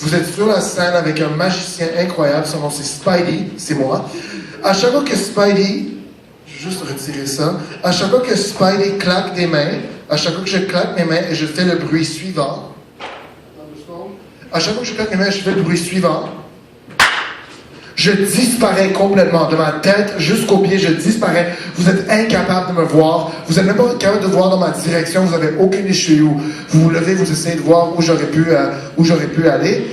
Vous êtes sur la scène avec un magicien incroyable, son nom c'est Spidey, c'est moi. À chaque fois que Spidey, je vais juste retirer ça, à chaque fois que Spidey claque des mains, à chaque fois que je claque mes mains et je fais le bruit suivant, à chaque fois que je claque mes mains et je fais le bruit suivant, je disparais complètement de ma tête jusqu'aux pieds, je disparais. Vous êtes incapable de me voir. Vous n'êtes même pas capable de voir dans ma direction. Vous n'avez aucune issue où vous vous levez, vous essayez de voir où j'aurais pu aller.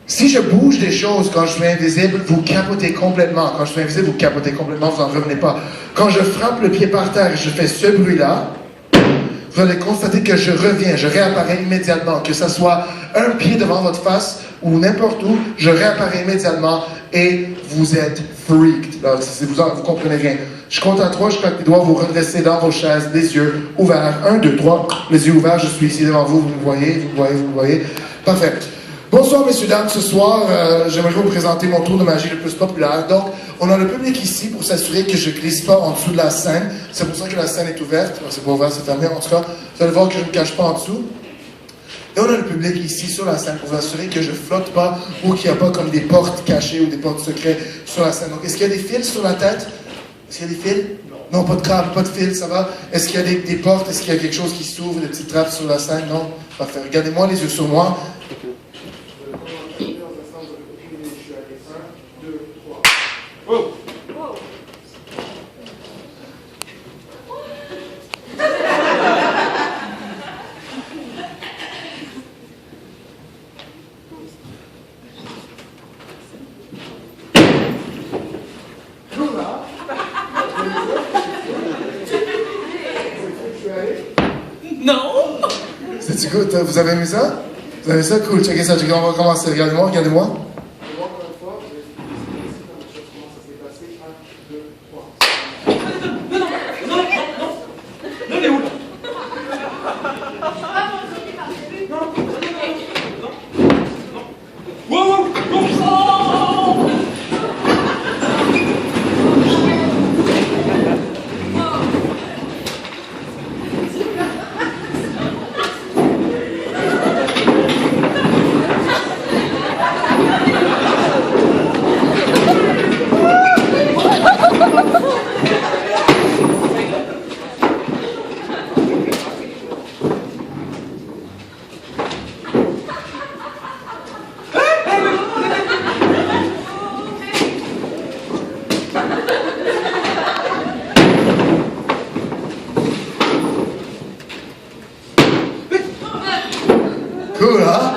Si je bouge des choses quand je suis invisible, vous capotez complètement. Quand je suis invisible, vous capotez complètement, vous n'en revenez pas. Quand je frappe le pied par terre et je fais ce bruit-là, vous allez constater que je reviens, je réapparais immédiatement. Que ce soit un pied devant votre face ou n'importe où, je réapparais immédiatement et vous êtes freaked. Alors, vous comprenez rien. Je compte à 3, je claque les doigts, vous redressez dans vos chaises, les yeux ouverts. 1, 2, 3, les yeux ouverts, je suis ici devant vous, vous me voyez, vous me voyez, vous me voyez. Parfait. Bonsoir, messieurs, dames. Ce soir, j'aimerais vous présenter mon tour de magie le plus populaire. Donc, on a le public ici pour s'assurer que je ne glisse pas en dessous de la scène. C'est pour ça que la scène est ouverte. C'est pas ouvert, c'est fermé. En tout cas, vous allez voir que je ne me cache pas en dessous. Et on a le public ici sur la scène pour s'assurer que je ne flotte pas ou qu'il n'y a pas comme des portes cachées ou des portes secrètes sur la scène. Donc, est-ce qu'il y a des fils sur la tête? Est-ce qu'il y a des fils? Non, pas de câble, pas de fil, ça va? Est-ce qu'il y a des portes? Est-ce qu'il y a quelque chose qui s'ouvre, des petites trappes sur la scène? Non? Parfait. Regardez-moi les yeux sur moi. Wow. Non. C'est good, vous avez aimé ça? Vous avez ça? Cool, checkez ça, on va commencer. Regardez-moi, regardez-moi. Cool, hein?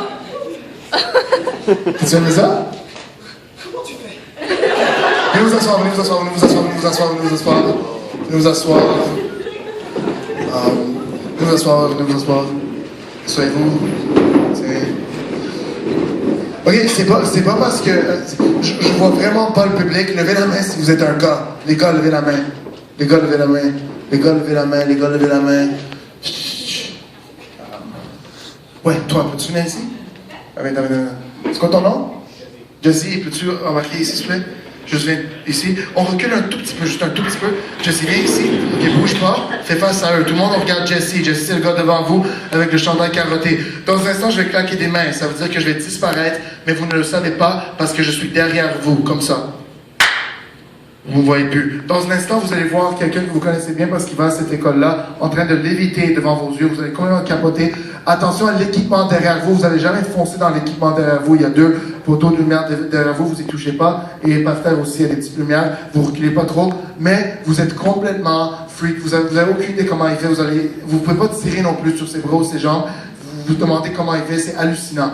Tu aimes ça? Comment tu fais? Venez vous asseoir, venez vous asseoir, venez vous asseoir, venez vous asseoir, venez vous asseoir. Venez vous asseoir. Venez vous asseoir, venez vous asseoir. Soyez-vous. Ok, c'est pas parce que je vois vraiment pas le public. Levez la main si vous êtes un gars. Les gars, levez la main. Les gars, levez la main. Les gars, levez la main. Les gars, levez la main. Ouais, toi, peux-tu venir ici? C'est quoi ton nom? Jesse, peux-tu embarquer ici, s'il te plaît? Juste viens ici. On recule un tout petit peu, juste un tout petit peu. Jesse, viens ici. Ok, bouge pas. Fais face à eux. Tout le monde regarde Jesse. Jesse, c'est le gars devant vous avec le chandail carotté. Dans un instant, je vais claquer des mains. Ça veut dire que je vais disparaître, mais vous ne le savez pas parce que je suis derrière vous, comme ça. Vous ne me voyez plus. Dans un instant, vous allez voir quelqu'un que vous connaissez bien parce qu'il va à cette école-là, en train de léviter devant vos yeux. Vous allez complètement capoter. Attention à l'équipement derrière vous. Vous n'allez jamais foncer dans l'équipement derrière vous. Il y a 2 poteaux de lumière derrière vous. Vous n'y touchez pas. Et par terre aussi, il y a des petites lumières. Vous ne reculez pas trop. Mais vous êtes complètement freak. Vous avez aucune idée comment il fait. Vous ne pouvez pas tirer non plus sur ses bras ou ses jambes. Vous vous demandez comment il fait. C'est hallucinant.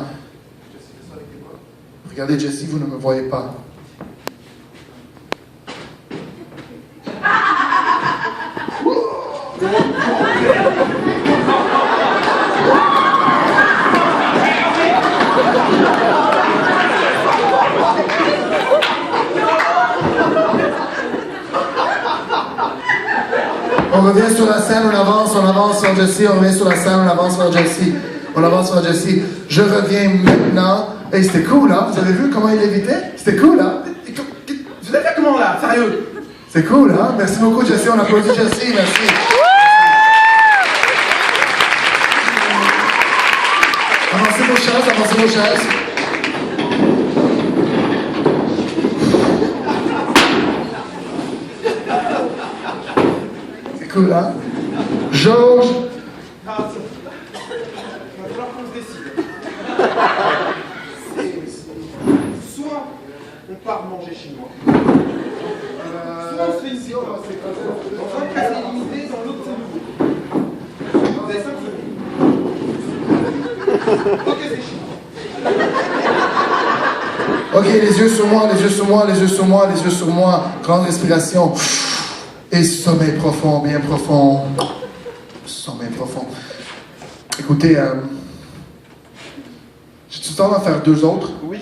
Regardez Jesse, vous ne me voyez pas. On revient sur la scène, on avance sur Jesse, on revient sur la scène, on avance sur Jesse. On avance sur Jesse. Je reviens maintenant. Hey, c'était cool, hein? Vous avez vu comment il évitait? C'était cool, hein? Vous avez fait comment là? Sérieux? C'est cool, hein? Merci beaucoup, Jesse. On applaudit Jesse. Merci. Avancez vos chaises, avancez vos chaises. cool, hein? Georges. Ah, ça. Il va falloir qu'on se décide. Soit on part manger chinois. Soit on se fait une sieste. Soit on casse les limités dans l'autre c'est nouveau. Vous avez 5 secondes. Ok, c'est chinois. Ok, les yeux sur moi, les yeux sur moi, les yeux sur moi, les yeux sur moi. Grande respiration. Et sommeil profond, bien profond. Sommeil profond. Écoutez, j'ai-tu le temps d'en faire 2 autres? Oui.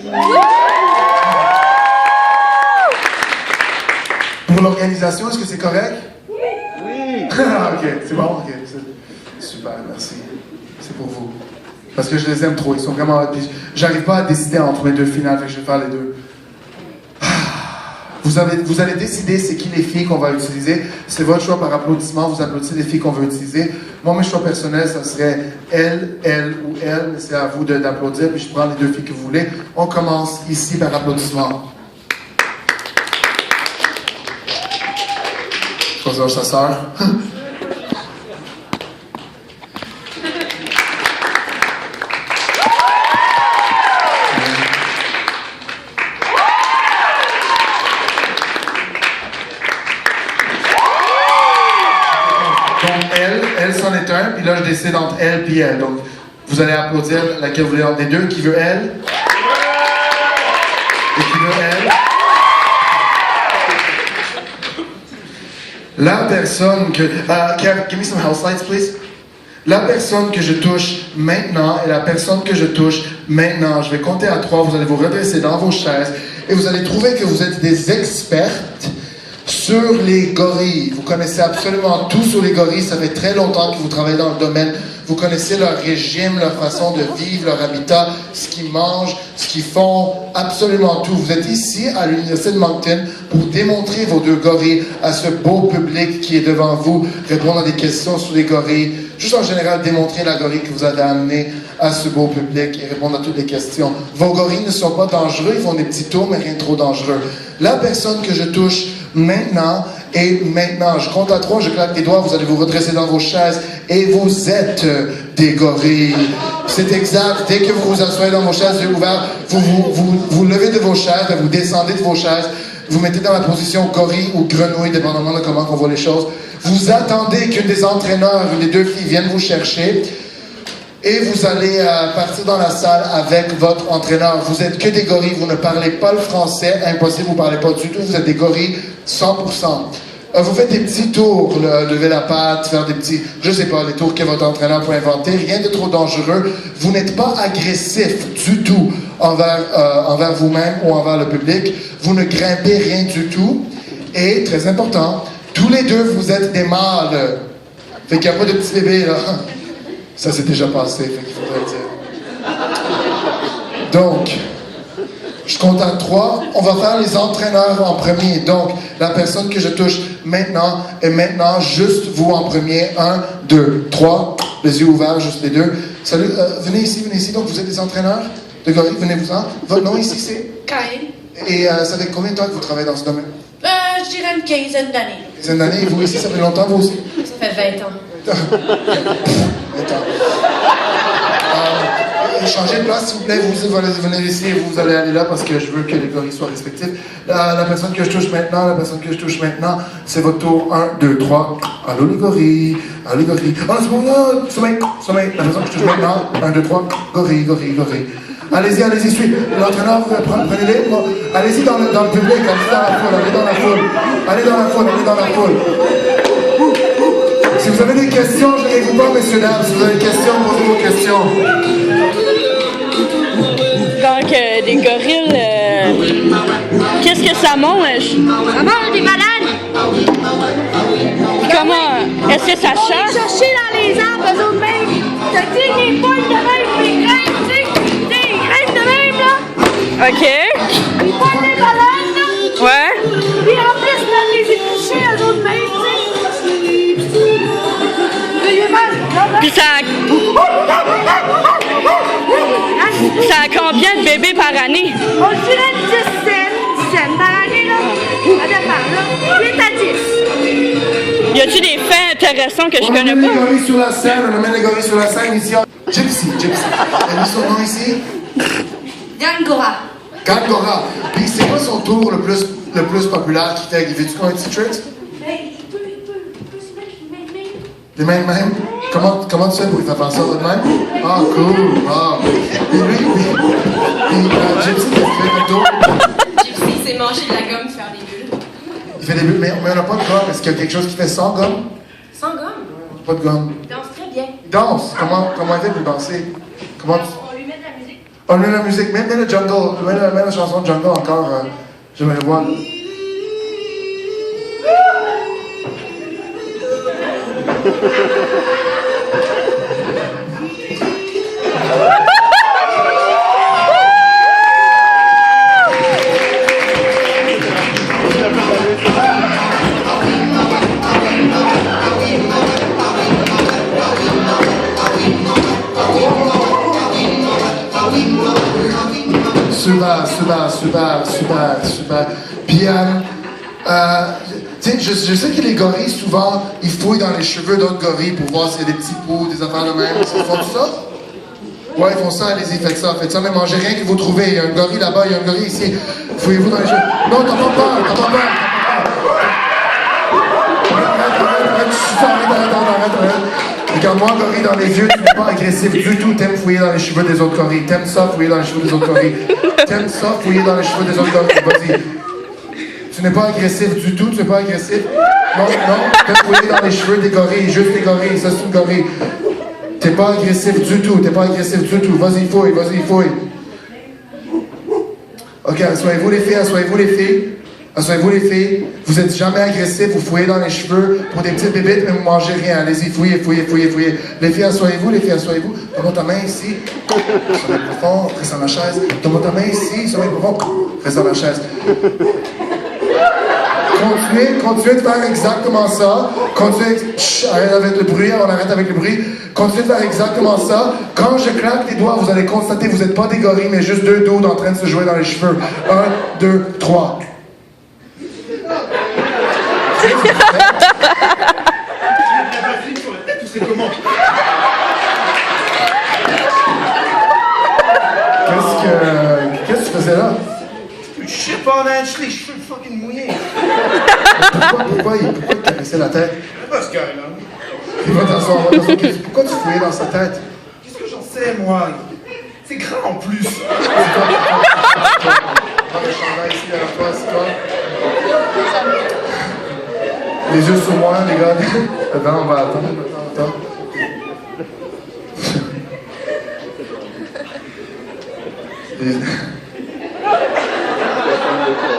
Pour l'organisation, est-ce que c'est correct? Oui. Ok, c'est bon, ok. Super, merci. C'est pour vous. Parce que je les aime trop, ils sont vraiment... J'arrive pas à décider entre mes 2 finales, fait que je vais faire les 2. Vous allez décider c'est qui les filles qu'on va utiliser. C'est votre choix par applaudissement, vous applaudissez les filles qu'on veut utiliser. Moi, mes choix personnels, ça serait elle ou elle, mais c'est à vous d'applaudir, puis je prends les 2 filles que vous voulez. On commence ici par applaudissement. Choisir sa sœur. Elle c'en est un, puis là je décide entre elle et elle. Donc vous allez applaudir laquelle vous voulez entre les 2. Qui veut elle? Et qui veut elle? La personne que... give me some house lights, please. La personne que je touche maintenant et la personne que je touche maintenant. Je vais compter à 3, vous allez vous redresser dans vos chaises et vous allez trouver que vous êtes des expertes sur les gorilles. Vous connaissez absolument tout sur les gorilles. Ça fait très longtemps que vous travaillez dans le domaine. Vous connaissez leur régime, leur façon de vivre, leur habitat, ce qu'ils mangent, ce qu'ils font, absolument tout. Vous êtes ici à l'Université de Moncton pour démontrer vos 2 gorilles à ce beau public qui est devant vous, répondre à des questions sur les gorilles, juste en général démontrer la gorille que vous avez amenée à ce beau public et répondre à toutes les questions. Vos gorilles ne sont pas dangereux, ils font des petits tours, mais rien de trop dangereux. La personne que je touche maintenant et maintenant, je compte à 3, je claque les doigts, vous allez vous redresser dans vos chaises et vous êtes des gorilles. C'est exact, dès que vous vous asseyez dans vos chaises, yeux ouverts, vous levez de vos chaises, vous descendez de vos chaises, vous mettez dans la position gorille ou grenouille, dépendamment de comment on voit les choses. Vous attendez qu'une des entraîneurs, une des 2 filles viennent vous chercher. Et vous allez partir dans la salle avec votre entraîneur. Vous êtes que des gorilles, vous ne parlez pas le français, impossible, vous ne parlez pas du tout, vous êtes des gorilles 100%. Vous faites des petits tours, lever la patte, faire des petits, je sais pas, les tours que votre entraîneur peut inventer, rien de trop dangereux. Vous n'êtes pas agressif du tout envers vous-même ou envers le public. Vous ne grimpez rien du tout. Et, très important, tous les 2, vous êtes des mâles. Fait qu'il n'y a pas de petits bébés, là. Ça, c'est déjà passé, fait qu'il faudrait le dire. Donc, je compte à 3. On va faire les entraîneurs en premier. Donc, la personne que je touche maintenant et maintenant, juste vous en premier. 1, 2, 3. Les yeux ouverts, juste les 2. Salut, venez ici. Donc, vous êtes des entraîneurs de gorilles, venez-vous-en. Votre nom ici, c'est? Kyle. Et ça fait combien de temps que vous travaillez dans ce domaine? Je dirais une quinzaine d'années. Une quinzaine d'années. Et vous ici, ça fait longtemps, vous aussi? Ça fait 20 ans. Changez de place, s'il vous plaît. Vous venez ici et vous allez aller là parce que je veux que les gorilles soient respectifs. La personne que je touche maintenant, c'est votre tour. 1, 2, 3. Allô les gorilles. Allô les gorilles. Oh, c'est bon, sommeil. La personne que je touche maintenant. 1, 2, 3. Gorilles. Allez-y, suivez. L'entraîneur, prenez-les. Bon, allez-y dans le public, allez dans la foule. Si vous avez des questions, je ne vous pas, messieurs, dames. Si vous avez des questions, posez vos questions. Donc, des gorilles, qu'est-ce que ça mange? Ça mange des bananes. Comment? Est-ce que ça chasse? Chercher dans les arbres, eux autres mêmes. T'as dit des poules de même, des graines, tu sais. Des graines de même, là. OK. Ils prennent des bananes, là. Ouais. Puis en plus, là, les éplucher, eux autres mêmes, tu sais. Puis ça a combien de bébés par année? On dirait 10 cents par année, là. Ça dépend, là. 8 à 10. Y a-tu des fins? intéressant que je On connais amène les pas. gorilles sur la scène, on amène les gorilles sur la scène ici. Gypsy. Elle dit son nom ici? Gangora. Gangora. Puis c'est quoi son tour le plus populaire qu'il fait? Il fait-tu quoi, un petit trick? Ben, il peut se mettre Les mêmes? Comment tu fais pour lui faire faire ça de même? Ah, cool. Ah. Et lui, Gypsy, il fait le tour. Gypsy, c'est manger de la gomme, faire des bulles. Il fait des bulles, mais on n'a pas de gomme. Est-ce qu'il y a quelque chose qui fait sans gomme? Sans gomme, Pas de gomme. il danse très bien. Il danse. Comment il fait pour danser? Comment tu... On lui met de la musique. On met la musique, mets le jungle, mets la chanson de jungle encore. J'aimerais voir. Super. Puis, tu sais, je sais que les gorilles, souvent, ils fouillent dans les cheveux d'autres gorilles pour voir s'il y a des petits poux, des affaires de même. Ils font ça? Ouais, ils font ça, allez-y, faites ça, mais mangez rien que vous trouvez. Il y a un gorille là-bas, il y a un gorille ici. Fouillez-vous dans les cheveux. Non, t'as pas peur. Arrête. Regarde-moi, un gorille dans les yeux, tu n'es pas agressif du tout. T'aimes fouiller dans les cheveux des autres gorilles. T'aimes ça, fouiller dans les cheveux des autres gorilles. T'aimes ça, fouiller dans les cheveux des autres gorilles. Vas-y. Tu n'es pas agressif du tout, tu n'es pas agressif. Non, t'aimes fouiller dans les cheveux des gorilles, juste des gorilles, ça c'est une gorille. T'es pas agressif du tout. Vas-y, fouille. Ok, asseyez-vous les filles. Vous êtes jamais agressifs, vous fouillez dans les cheveux pour des petites bébites, mais vous mangez rien. Allez-y, fouillez. Les filles, asseyez-vous. Donne-moi ta main ici. Sommeil profond, reste dans la chaise. Donne-moi ta main ici, sommeil profond, reste dans la chaise. Continuez de faire exactement ça. Arrête avec le bruit, on arrête avec le bruit. Continuez de faire exactement ça. Quand je claque les doigts, vous allez constater, vous n'êtes pas des gorilles, mais juste deux doudes en train de se jouer dans les cheveux. 1, 2, 3. Qu'est-ce que tu faisais là? Je sais pas, man, j'ai les cheveux fucking mouillés. Pourquoi il caressait la tête? Pas ce gars-là. Il va t'asseoir. Pourquoi tu fouillais dans sa tête? Qu'est-ce que j'en sais, moi? C'est grand en plus. Prends le chandail ici, à la fois, assis-toi. Les yeux sur moi, les gars. Attends, on va attendre. Attends.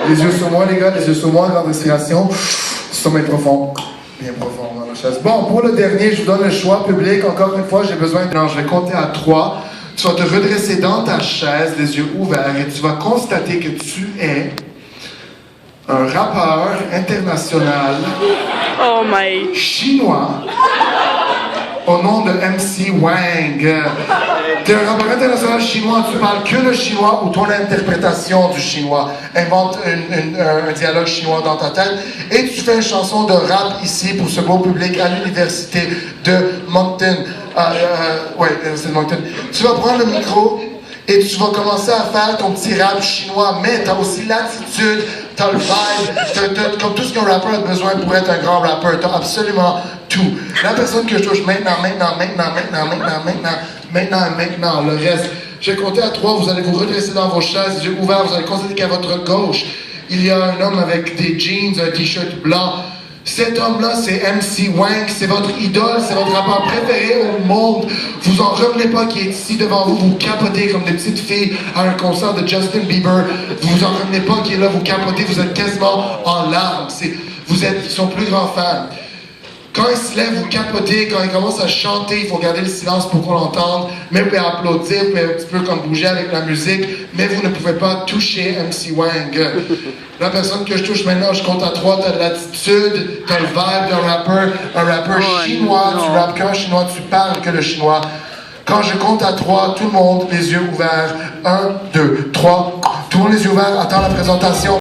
Les yeux sur moi, les gars, grande respiration. Sommeil profond. Bien profond dans la chaise. Bon, pour le dernier, je vous donne le choix public. Encore une fois, j'ai besoin de... Non, je vais compter à 3. Tu vas te redresser dans ta chaise, les yeux ouverts, et tu vas constater que tu es un rappeur international chinois au nom de MC Wang. T'es un rappeur international chinois, tu parles que le chinois ou ton interprétation du chinois. Invente un dialogue chinois dans ta tête et tu fais une chanson de rap ici pour ce beau public à l'université de Moncton. C'est Moncton. Tu vas prendre le micro et tu vas commencer à faire ton petit rap chinois, mais t'as aussi l'attitude, t'as le vibe, t'as comme tout ce qu'un rappeur a besoin pour être un grand rappeur. T'as absolument tout. La personne que je touche maintenant. Le reste, je vais compter à 3, vous allez vous redresser dans vos chaises, les yeux ouverts, vous allez constater qu'à votre gauche, il y a un homme avec des jeans, un t-shirt blanc. Cet homme-là, c'est MC Wang, c'est votre idole, c'est votre rappeur préféré au monde. Vous en revenez pas qu'il est ici devant vous, vous capotez comme des petites filles à un concert de Justin Bieber. Vous en revenez pas qu'il est là, vous capotez, vous êtes quasiment en larmes. Vous êtes son plus grand fan. Quand il se lève, vous capotez. Quand il commence à chanter, il faut garder le silence pour qu'on l'entende. Mais vous pouvez applaudir, vous pouvez un petit peu comme bouger avec la musique, mais vous ne pouvez pas toucher MC Wang. La personne que je touche maintenant, je compte à 3, t'as de l'attitude, t'as le vibe d'un rappeur chinois, tu rappes qu'un chinois, tu parles que le chinois. Quand je compte à 3, tout le monde, les yeux ouverts. 1, 2, 3. Tout le monde les yeux ouverts, attends la présentation.